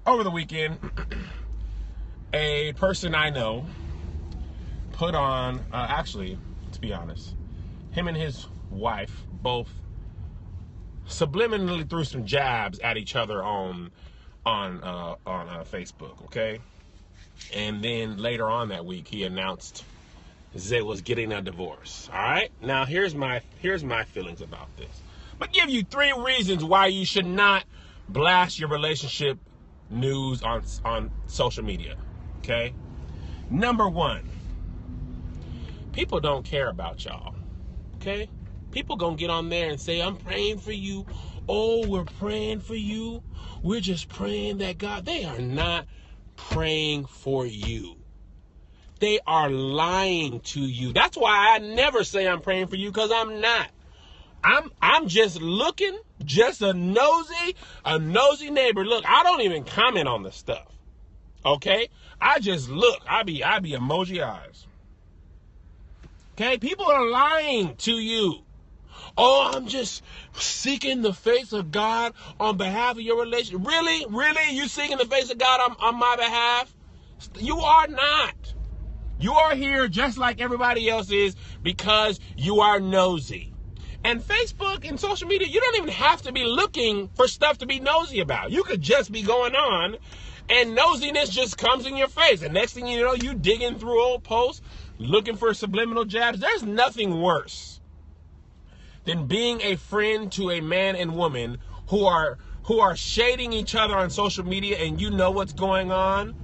over the weekend, a person I know put on, actually, to be honest, him and his wife both subliminally threw some jabs at each other on Facebook, okay? And then later on that week, he announced they was getting a divorce. All right. Now here's my feelings about this. I'm gonna give you 3 reasons why you should not blast your relationship news on social media. Okay. Number 1, people don't care about y'all. Okay. People gonna get on there and say, I'm praying for you. Oh, we're praying for you. We're just praying that God. They are not praying for you. They are lying to you. That's why I never say I'm praying for you, because I'm not. I'm just looking, just a nosy neighbor. Look, I don't even comment on the stuff. Okay? I just look. I be emoji eyes. Okay? People are lying to you. Oh, I'm just seeking the face of God on behalf of your relationship. Really? Really? You seeking the face of God on my behalf? You are not. You are here just like everybody else is because you are nosy. And Facebook and social media, you don't even have to be looking for stuff to be nosy about. You could just be going on and nosiness just comes in your face. And next thing you know, you digging through old posts, looking for subliminal jabs. There's nothing worse than being a friend to a man and woman who are shading each other on social media, and you know what's going on,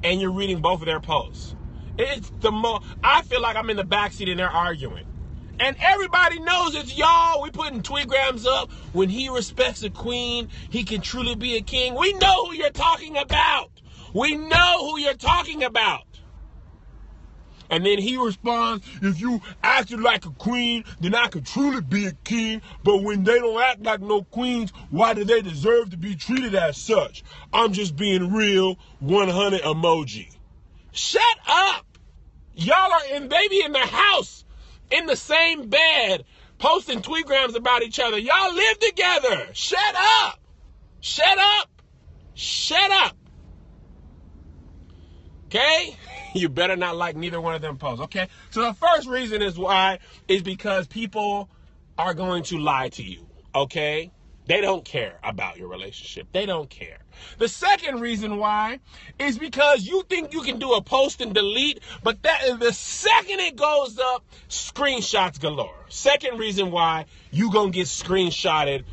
and you're reading both of their posts. It's I feel like I'm in the backseat and they're arguing. And everybody knows it's y'all. We putting tweetgrams up. When he respects a queen, he can truly be a king. We know who you're talking about. We know who you're talking about. And then he responds, if you acted like a queen, then I could truly be a king. But when they don't act like no queens, why do they deserve to be treated as such? I'm just being real, 100 emoji. Shut up. Y'all are in the house, in the same bed, posting tweetgrams about each other. Y'all live together. Shut up. Shut up. Shut up. Okay? You better not like neither one of them posts. Okay? So the first reason is because people are going to lie to you. Okay? They don't care about your relationship. They don't care. The second reason why is because you think you can do a post and delete, but the second it goes up, screenshots galore. Second reason why you gonna get screenshotted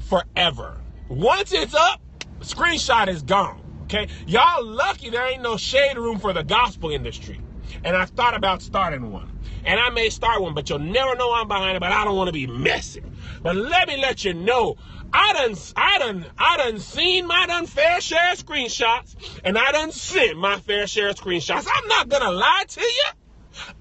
forever. Once it's up, screenshot is gone. Okay? Y'all lucky there ain't no shade room for the gospel industry. And I've thought about starting one. And I may start one, but you'll never know I'm behind it, but I don't want to be messy. But let me let you know, I done seen my fair share of screenshots, and I done sent my fair share of screenshots. I'm not gonna lie to you.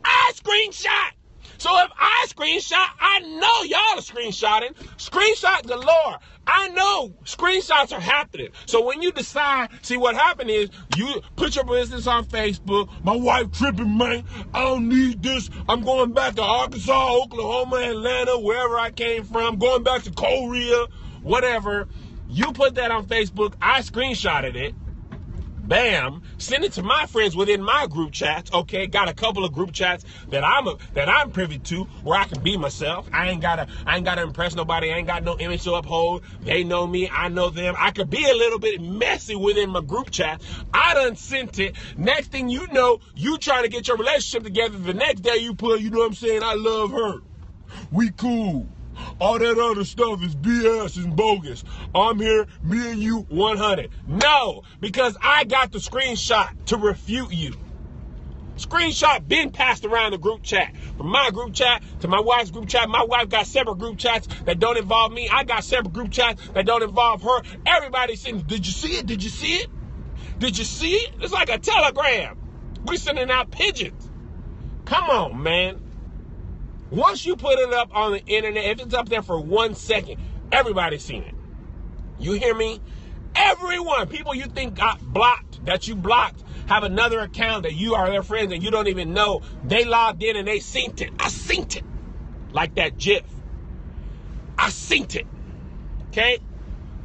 I screenshot. So if I screenshot, I know y'all are screenshotting. Screenshot galore. I know screenshots are happening. So when you decide, see what happened is you put your business on Facebook. My wife tripping, man. I don't need this. I'm going back to Arkansas, Oklahoma, Atlanta, wherever I came from. Going back to Korea, whatever. You put that on Facebook. I screenshotted it. Bam, send it to my friends within my group chats. Okay, got a couple of group chats that I'm privy to where I can be myself. I ain't gotta impress nobody. I ain't got no image to uphold. They know me, I know them. I could be a little bit messy within my group chat. I done sent it. Next thing you know, you trying to get your relationship together. The next day you put, you know what I'm saying, I love her. We cool. All that other stuff is BS and bogus. I'm here, me and you, 100. No, because I got the screenshot to refute you. Screenshot been passed around the group chat. From my group chat to my wife's group chat. My wife got separate group chats that don't involve me. I got separate group chats that don't involve her. Everybody's saying, did you see it? Did you see it? Did you see it? It's like a telegram. We're sending out pigeons. Come on, man. Once you put it up on the internet, if it's up there for 1 second, everybody's seen it. You hear me? Everyone, people you think got blocked, that you blocked, have another account that you are their friends and you don't even know. They logged in and they synced it. I synced it. Like that GIF. I synced it. Okay?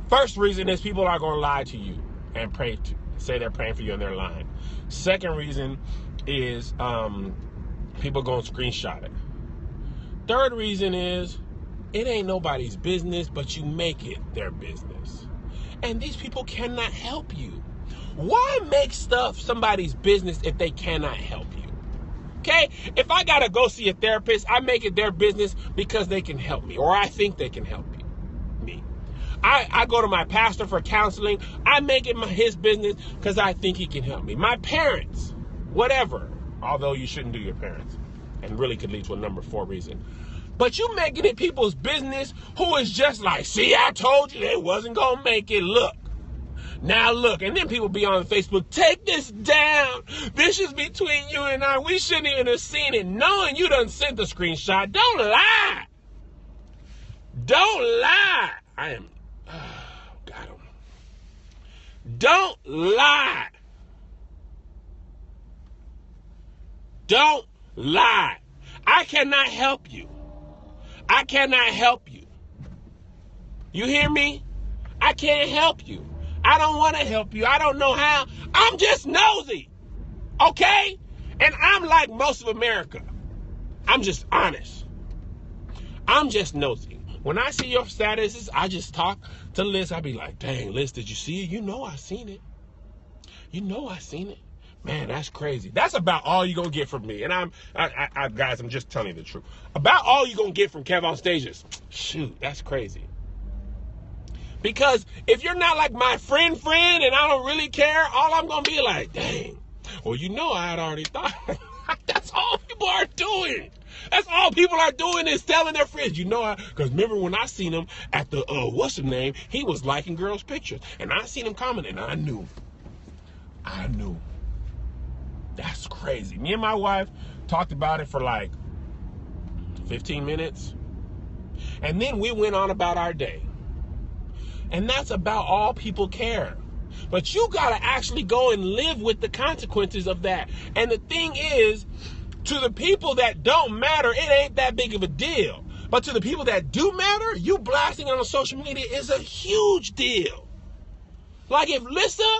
First reason is people are going to lie to you. and say they're praying for you and they're lying. Second reason is people going to screenshot it. Third reason is it ain't nobody's business, but you make it their business. And these people cannot help you. Why make stuff somebody's business if they cannot help you? Okay? If I gotta go see a therapist, I make it their business because they can help me, or I think they can help me. I go to my pastor for counseling. I make it his business because I think he can help me. My parents, whatever. Although you shouldn't do your parents, and really could lead to a number 4 reason. But you making it people's business who is just like, see, I told you they wasn't gonna make it. Look. Now look, and then people be on Facebook, take this down. This is between you and I. We shouldn't even have seen it, knowing you done sent the screenshot. Don't lie. Don't lie. Got him. Don't lie. Don't lie. I cannot help you. I cannot help you. You hear me? I can't help you. I don't want to help you. I don't know how. I'm just nosy. Okay? And I'm like most of America. I'm just honest. I'm just nosy. When I see your statuses, I just talk to Liz. I be like, dang, Liz, did you see it? You know I seen it. You know I seen it. Man, that's crazy. That's about all you're going to get from me. And guys, I'm just telling you the truth. About all you're going to get from KevOnStage is, shoot, that's crazy. Because if you're not like my friend and I don't really care, all I'm going to be like, dang, well, you know I had already thought. That's all people are doing. That's all people are doing is telling their friends, you know, because remember when I seen him at the, what's his name? He was liking girls' pictures. And I seen him commenting, and I knew. That's crazy. Me and my wife talked about it for like 15 minutes. And then we went on about our day. And that's about all people care. But you got to actually go and live with the consequences of that. And the thing is, to the people that don't matter, it ain't that big of a deal. But to the people that do matter, you blasting on social media is a huge deal. Like if Lissa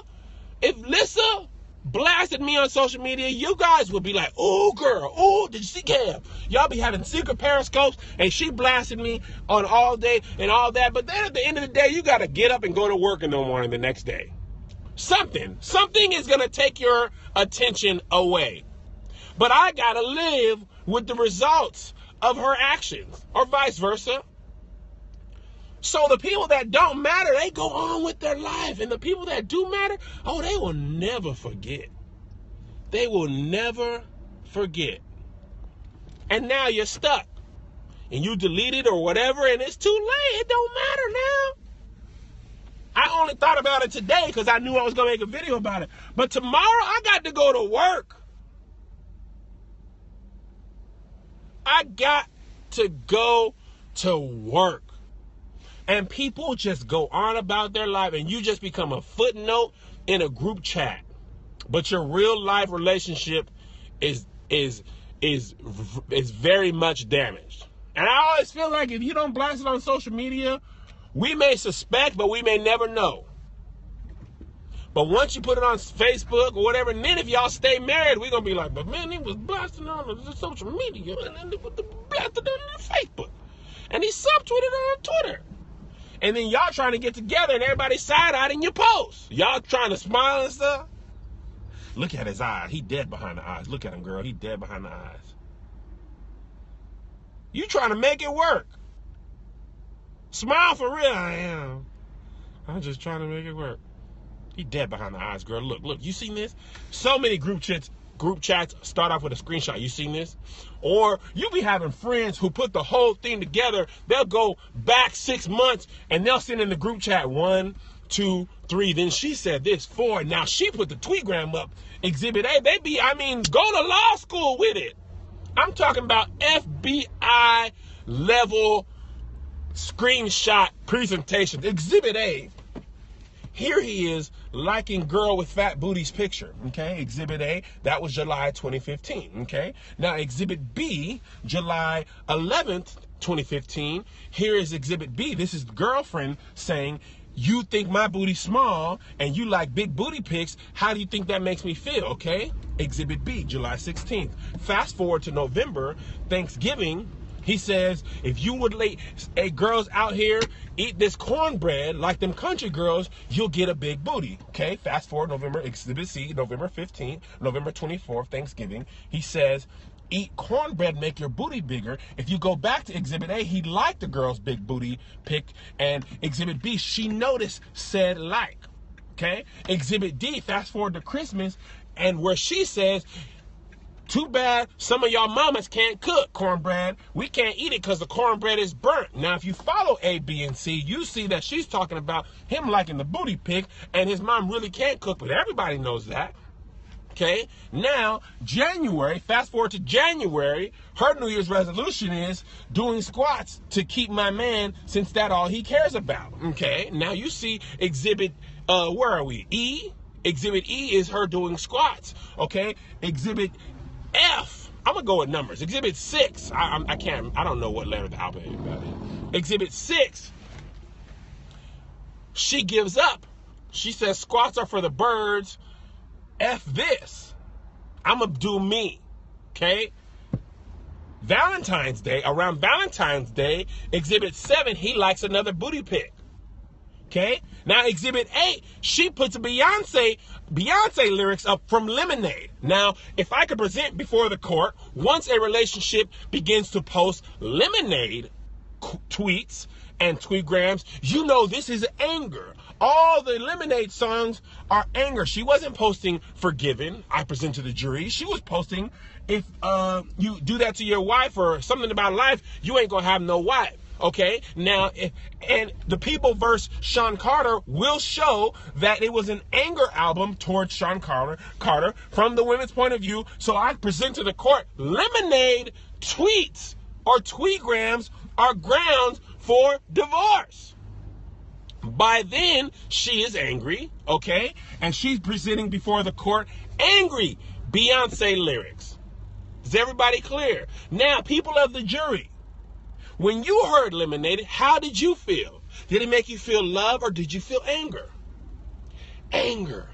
blasted me on social media, you guys would be like, oh girl, oh, did you see Kev? Y'all be having secret periscopes, and she blasted me on all day and all that. But then at the end of the day, you got to get up and go to work in the morning the next day. Something is going to take your attention away. But I got to live with the results of her actions, or vice versa. So the people that don't matter, they go on with their life. And the people that do matter, oh, they will never forget. They will never forget. And now you're stuck. And you delete it or whatever, and it's too late. It don't matter now. I only thought about it today because I knew I was going to make a video about it. But tomorrow, I got to go to work. I got to go to work. And people just go on about their life, and you just become a footnote in a group chat. But your real life relationship is very much damaged. And I always feel like if you don't blast it on social media, we may suspect, but we may never know. But once you put it on Facebook or whatever, and then if y'all stay married, we're going to be like, but man, he was blasting on the social media, and then they blasted on Facebook. And he subtweeted on Twitter. And then y'all trying to get together and everybody side-eyeing your posts. Y'all trying to smile and stuff. Look at his eyes. He dead behind the eyes. Look at him, girl. He dead behind the eyes. You trying to make it work. Smile for real. I am. I'm just trying to make it work. He dead behind the eyes, girl. Look. You seen this? So many group chats start off with a screenshot. You seen this? Or you be having friends who put the whole thing together. They'll go back 6 months and they'll send in the group chat 1, 2, 3. Then she said this 4. Now she put the tweetgram up. Exhibit A. Go to law school with it. I'm talking about FBI level screenshot presentations. Exhibit A. Here he is liking girl with fat booty's picture, okay? Exhibit A, that was July 2015, okay? Now, Exhibit B, July 11th, 2015, here is Exhibit B. This is the girlfriend saying, You think my booty's small and you like big booty pics. How do you think that makes me feel, okay? Exhibit B, July 16th. Fast forward to November, Thanksgiving. He says, if you would let girls out here eat this cornbread like them country girls, you'll get a big booty. Okay, fast forward November, Exhibit C, November 15th, November 24th, Thanksgiving. He says, eat cornbread, make your booty bigger. If you go back to Exhibit A, he liked the girl's big booty pic. And Exhibit B, she noticed, said like. Okay, Exhibit D, fast forward to Christmas, and where she says, too bad some of y'all mamas can't cook cornbread. We can't eat it because the cornbread is burnt. Now, if you follow A, B, and C, you see that she's talking about him liking the booty pic, and his mom really can't cook, but everybody knows that. Okay, now, January, fast forward to January, her New Year's resolution is doing squats to keep my man, since that's all he cares about. Okay, now you see Exhibit, where are we? E? Exhibit E is her doing squats. Okay, Exhibit F, I'm gonna go with numbers. Exhibit 6, I don't know what letter of the alphabet that is. Exhibit 6, she gives up. She says squats are for the birds. F this. I'm gonna do me. Okay? Valentine's Day, around Valentine's Day, Exhibit 7, he likes another booty pic. Okay? Now, Exhibit 8, she puts Beyonce lyrics up from Lemonade. Now, if I could present before the court, once a relationship begins to post Lemonade tweets and tweetgrams, you know this is anger. All the Lemonade songs are anger. She wasn't posting Forgiven, I present to the jury. She was posting, if you do that to your wife or something about life, you ain't gonna have no wife. Okay, now, and the People versus Sean Carter will show that it was an anger album towards Sean Carter from the women's point of view. So I present to the court, Lemonade tweets or tweetgrams are grounds for divorce. By then, she is angry, okay? And she's presenting before the court angry Beyonce lyrics. Is everybody clear? Now, people of the jury, when you heard Lemonade, how did you feel? Did it make you feel love or did you feel anger? Anger,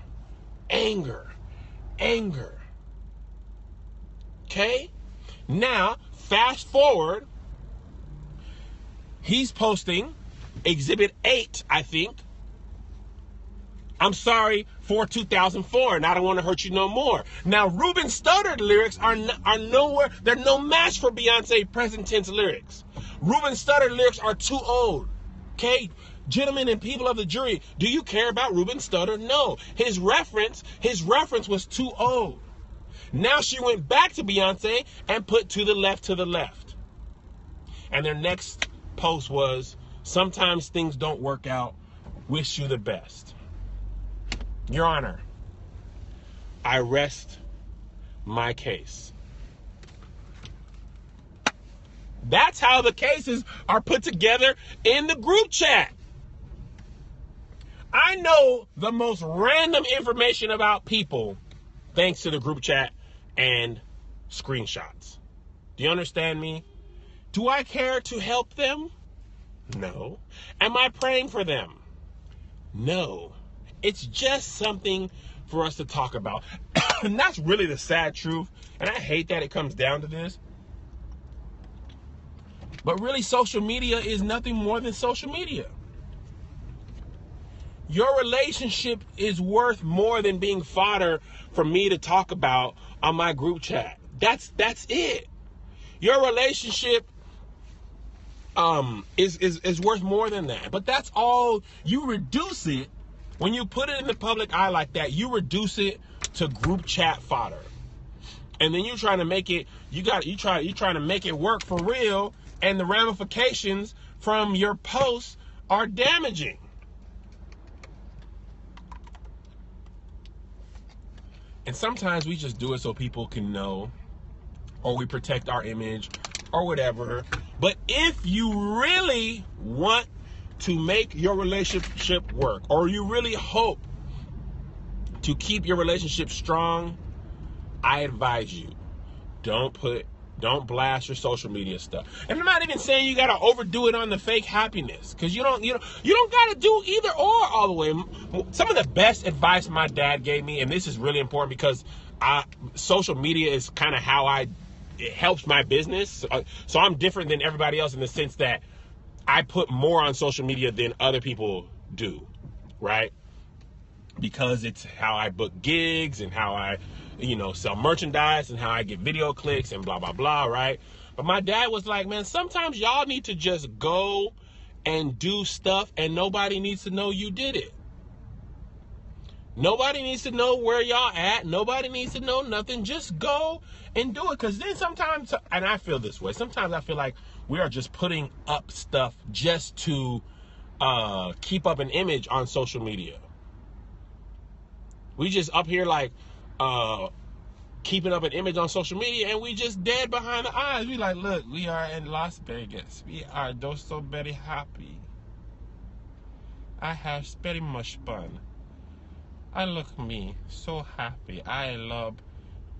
anger, anger. Okay? Now, fast forward. He's posting Exhibit 8, I think. I'm sorry for 2004, and I don't want to hurt you no more. Now, Ruben Studdard lyrics are nowhere. They're no match for Beyonce present tense lyrics. Ruben Studdard lyrics are too old. Okay, gentlemen and people of the jury, do you care about Ruben Studdard? No. His reference was too old. Now she went back to Beyonce and put to the left. And their next post was, sometimes things don't work out. Wish you the best. Your Honor, I rest my case. That's how the cases are put together in the group chat. I know the most random information about people thanks to the group chat and screenshots. Do you understand me? Do I care to help them? No. Am I praying for them? No. It's just something for us to talk about. And that's really the sad truth. And I hate that it comes down to this. But really, social media is nothing more than social media. Your relationship is worth more than being fodder for me to talk about on my group chat. That's it. Your relationship is worth more than that. But that's all. You reduce it when you put it in the public eye like that. You reduce it to group chat fodder, and then you're trying to make it. You're trying to make it work for real, and the ramifications from your posts are damaging. And sometimes we just do it so people can know, or we protect our image, or whatever. But if you really want to make your relationship work, or you really hope to keep your relationship strong, I advise you, don't put Don't blast your social media stuff. And I'm not even saying you gotta overdo it on the fake happiness, because you don't gotta do either or all the way. Some of the best advice my dad gave me, and this is really important because social media is kind of how it helps my business. So I'm different than everybody else in the sense that I put more on social media than other people do, right? Because it's how I book gigs and how I sell merchandise and how I get video clicks and blah, blah, blah, right? But my dad was like, man, sometimes y'all need to just go and do stuff and nobody needs to know you did it. Nobody needs to know where y'all at. Nobody needs to know nothing. Just go and do it. Because then sometimes, and I feel this way, sometimes I feel like we are just putting up stuff just to keep up an image on social media. We just up here like keeping up an image on social media, and we just dead behind the eyes. We like, look, we are in Las Vegas. We are just so very happy. I have very much fun. I look me so happy. I love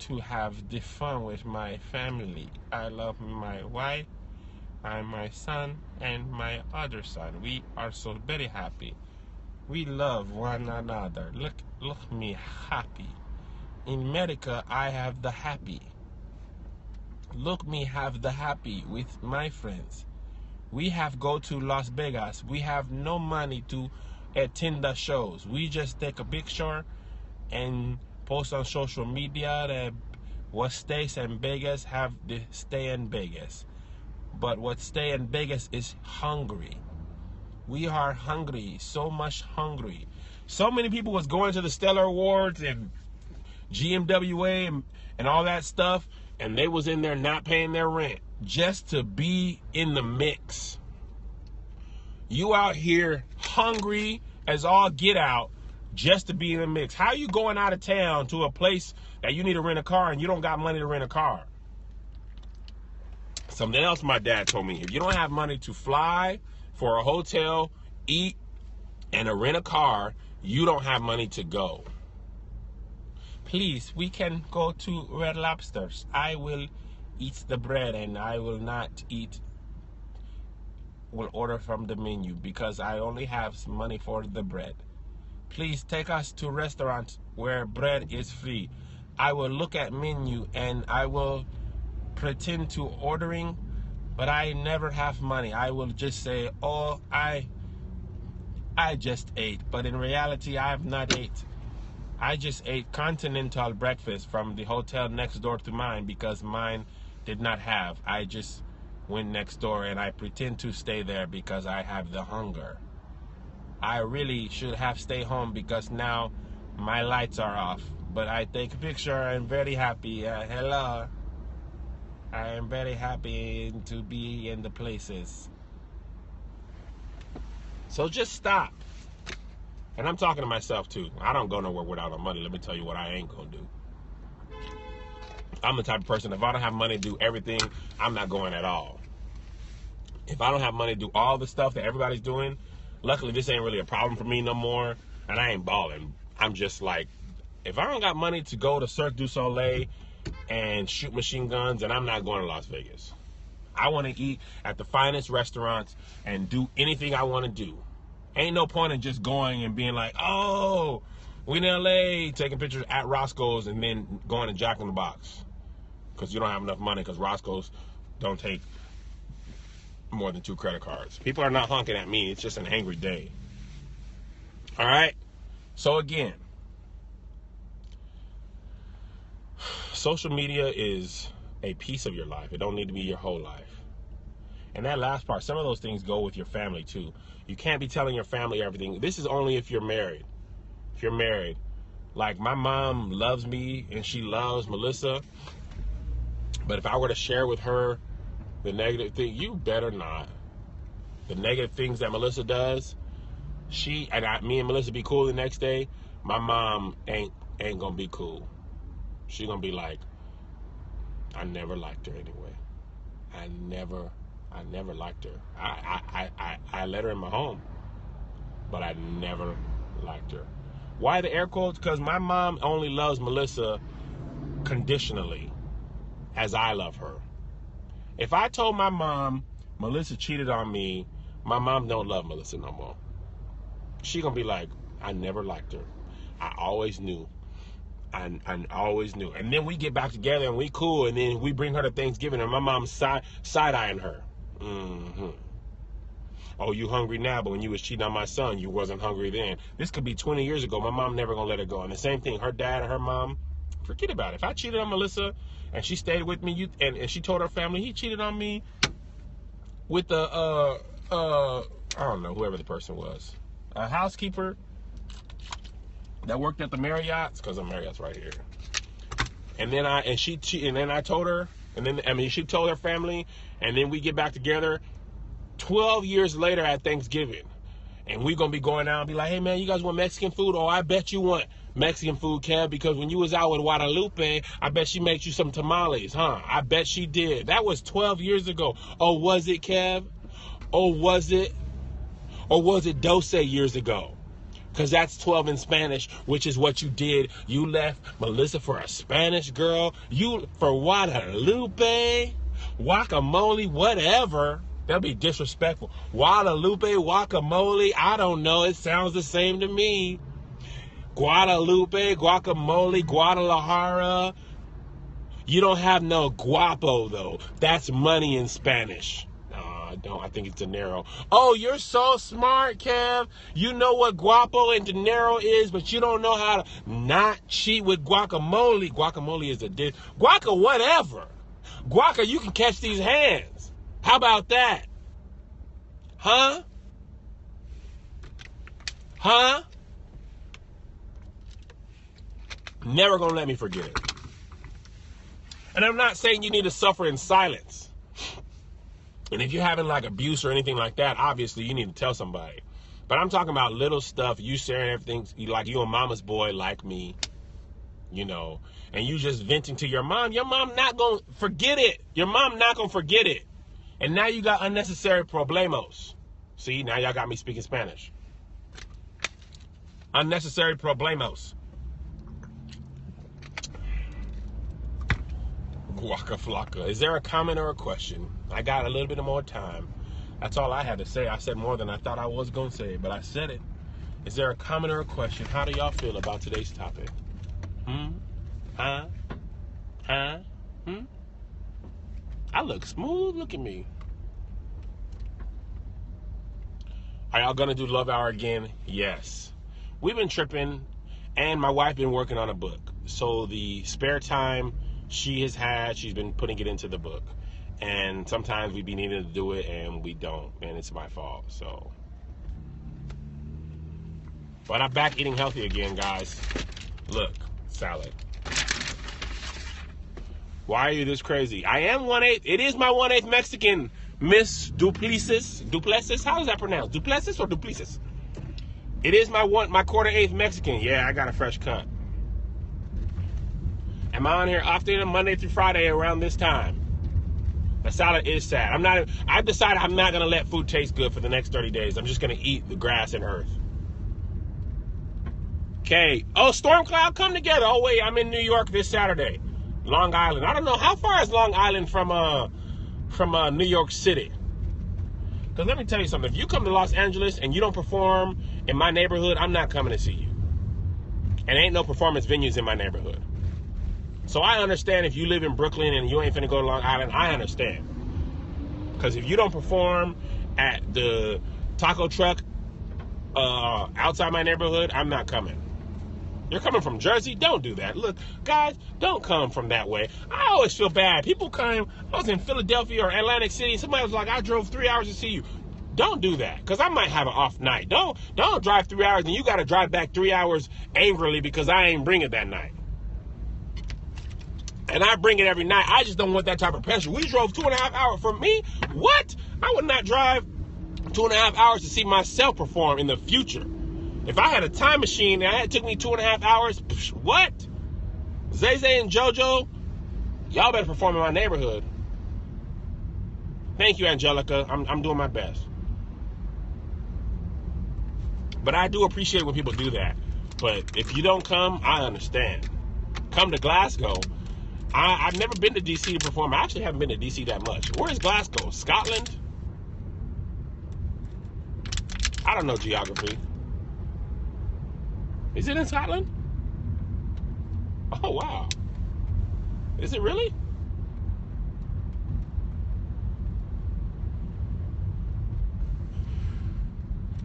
to have the fun with my family. I love my wife and my son and my other son. We are so very happy. We love one another. Look me happy. In America, I have the happy. Look me have the happy with my friends. We have go to Las Vegas. We have no money to attend the shows. We just take a picture and post on social media that what stays in Vegas have the stay in Vegas. But what stay in Vegas is hungry. We are hungry, so much hungry. So many people was going to the Stellar Awards and GMWA and all that stuff, and they was in there not paying their rent just to be in the mix. You out here hungry as all get out just to be in the mix. How you going out of town to a place that you need to rent a car and you don't got money to rent a car? Something else my dad told me, if you don't have money to fly, for a hotel, eat, and to rent a car, you don't have money to go. Please, we can go to Red Lobsters. I will eat the bread and I will not will order from the menu because I only have some money for the bread. Please take us to restaurants where bread is free. I will look at menu and I will pretend to ordering, but I never have money. I will just say, oh, I just ate. But in reality, I have not ate. I just ate continental breakfast from the hotel next door to mine because mine did not have. I just went next door and I pretend to stay there because I have the hunger. I really should have stayed home because now my lights are off. But I take a picture and very happy. Hello. I am very happy to be in the places. So just stop. And I'm talking to myself too. I don't go nowhere without no money. Let me tell you what I ain't gonna do. I'm the type of person, if I don't have money to do everything, I'm not going at all. If I don't have money to do all the stuff that everybody's doing, luckily this ain't really a problem for me no more, and I ain't balling. I'm just like, if I don't got money to go to Cirque du Soleil and shoot machine guns, and I'm not going to Las Vegas. I want to eat at the finest restaurants and do anything I want to do. Ain't no point in just going and being like, oh, we in LA, taking pictures at Roscoe's and then going and Jack in the Box. Because you don't have enough money, because Roscoe's don't take more than 2 credit cards. People are not honking at me. It's just an angry day. All right? So again, social media is a piece of your life. It don't need to be your whole life. And that last part, some of those things go with your family too. You can't be telling your family everything. This is only if you're married. If you're married. Like, my mom loves me and she loves Melissa. But if I were to share with her the negative thing, you better not. The negative things that Melissa does, me and Melissa be cool the next day. My mom ain't gonna be cool. She gonna be like, I never liked her anyway. I never liked her. I let her in my home, but I never liked her. Why the air quotes? Because my mom only loves Melissa conditionally, as I love her. If I told my mom Melissa cheated on me, my mom don't love Melissa no more. She gonna be like, I never liked her. I always knew. I always knew. And then we get back together and we cool, and then we bring her to Thanksgiving, and my mom's side-eyeing her. Oh, you hungry now, but when you was cheating on my son, you wasn't hungry then. This could be 20 years ago. My mom never gonna let it go. And the same thing, her dad and her mom, forget about it. If I cheated on Melissa and she stayed with me, and she told her family he cheated on me with I don't know, whoever the person was, a housekeeper that worked at the Marriott's, because the Marriott's right here. And then I told her, and then she told her family, and then we get back together 12 years later at Thanksgiving, and we're gonna be going out and be like, hey man, you guys want Mexican food? Oh, I bet you want Mexican food, Kev, because when you was out with Guadalupe, I bet she made you some tamales, huh? I bet she did. That was 12 years ago. Oh, was it, Kev? Oh, was it? Or was it doce years ago? Because that's 12 in Spanish, which is what you did. You left Melissa for a Spanish girl. You for Guadalupe, guacamole, whatever. That'd be disrespectful. Guadalupe, guacamole, I don't know. It sounds the same to me. Guadalupe, guacamole, Guadalajara. You don't have no guapo, though. That's money in Spanish. I think it's dinero. Oh, you're so smart, Kev. You know what guapo and dinero is, but you don't know how to not cheat with guacamole. Guacamole is a dish. Guaca, whatever. Guaca, you can catch these hands. How about that? Huh? Huh? Never gonna let me forget it. And I'm not saying you need to suffer in silence. And if you're having like abuse or anything like that, obviously you need to tell somebody. But I'm talking about little stuff, you sharing everything, like you a mama's boy like me, you know, and you just venting to your mom not going to forget it. Your mom not going to forget it. And now you got unnecessary problemos. See, now y'all got me speaking Spanish. Unnecessary problemos. Waka flocka. Is there a comment or a question? I got a little bit more time. That's all I had to say. I said more than I thought I was going to say, but I said it. Is there a comment or a question? How do y'all feel about today's topic? Huh? I look smooth. Look at me. Are y'all going to do Love Hour again? Yes. We've been tripping, and my wife been working on a book. So the spare time she's been putting it into the book. And sometimes we be needing to do it, and we don't. And it's my fault, so. But I'm back eating healthy again, guys. Look, salad. Why are you this crazy? I am 1/8. It is my 1/8 Mexican, Miss Duplessis. Duplessis? How is that pronounced? Duplessis or Duplessis? It is my 1/4 Mexican. Yeah, I got a fresh cut. Am I on here often, Monday through Friday around this time? The salad is sad. I've decided I'm not going to let food taste good for the next 30 days. I'm just going to eat the grass and earth. Okay. Oh, storm cloud come together. Oh, wait, I'm in New York this Saturday. Long Island. I don't know. How far is Long Island from New York City? Because let me tell you something. If you come to Los Angeles and you don't perform in my neighborhood, I'm not coming to see you. And ain't no performance venues in my neighborhood. So I understand if you live in Brooklyn and you ain't finna go to Long Island, I understand. Because if you don't perform at the taco truck outside my neighborhood, I'm not coming. You're coming from Jersey? Don't do that. Look, guys, don't come from that way. I always feel bad. People come, I was in Philadelphia or Atlantic City, somebody was like, I drove 3 hours to see you. Don't do that, because I might have an off night. Don't drive 3 hours and you got to drive back 3 hours angrily because I ain't bring it that night. And I bring it every night. I just don't want that type of pressure. We drove 2.5 hours. For me, what? I would not drive 2.5 hours to see myself perform in the future. If I had a time machine and it took me 2.5 hours, what? Zay Zay and JoJo, y'all better perform in my neighborhood. Thank you, Angelica. I'm doing my best. But I do appreciate when people do that. But if you don't come, I understand. Come to Glasgow. I've never been to DC to perform. I actually haven't been to DC that much. Where is Glasgow? Scotland? I don't know geography. Is it in Scotland? Oh, wow. Is it really?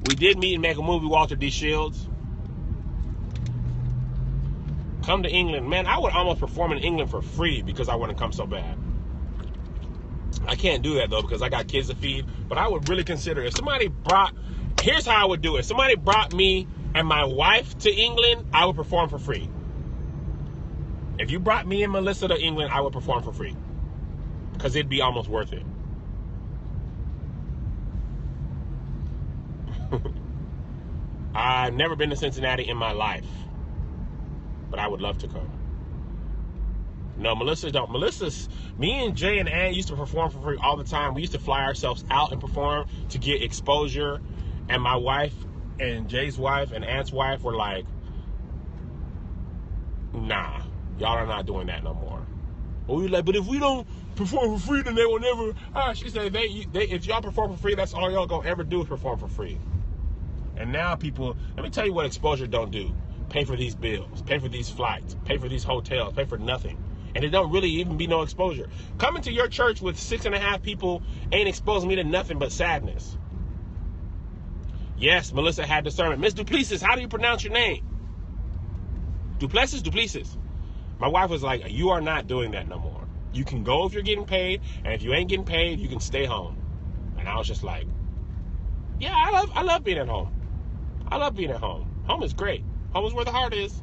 We did meet and make a movie, Walter D. Shields. Come to England. Man, I would almost perform in England for free because I want to come so bad. I can't do that, though, because I got kids to feed. But I would really consider, if somebody brought, here's how I would do it. If somebody brought me and my wife to England, I would perform for free. If you brought me and Melissa to England, I would perform for free. Because it'd be almost worth it. I've never been to Cincinnati in my life. But I would love to come. No, Melissa don't. Me and Jay and Ann used to perform for free all the time. We used to fly ourselves out and perform to get exposure. And my wife and Jay's wife and Ann's wife were like, nah, y'all are not doing that no more. Well, we were like, but if we don't perform for free, then they will never. She said, if y'all perform for free, that's all y'all gonna ever do is perform for free. And now people, let me tell you what exposure don't do. Pay for these bills, pay for these flights, pay for these hotels, pay for nothing. And it don't really even be no exposure. Coming to your church with 6.5 people ain't exposing me to nothing but sadness. Yes, Melissa had discernment. Miss Duplessis, how do you pronounce your name? Duplessis? My wife was like, you are not doing that no more. You can go if you're getting paid, and if you ain't getting paid, you can stay home. And I was just like, yeah, I love being at home. I love being at home. Home is great. Home is where the heart is.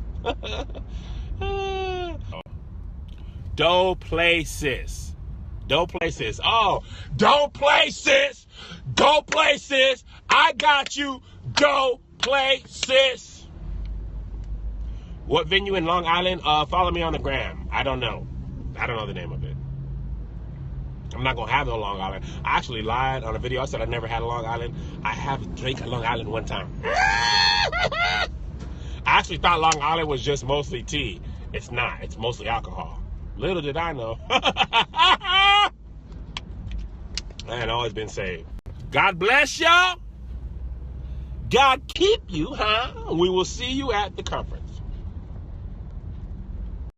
Don't play, sis. Don't play, sis. Oh, don't play, sis. Don't play, sis. I got you. Don't play, sis. What venue in Long Island? Follow me on the gram. I don't know. I don't know the name of it. I'm not going to have no Long Island. I actually lied on a video. I said I never had a Long Island. I have drank a Long Island one time. I actually thought Long Island was just mostly tea. It's not. It's mostly alcohol. Little did I know. I had always been saved. God bless y'all. God keep you, huh? We will see you at the conference.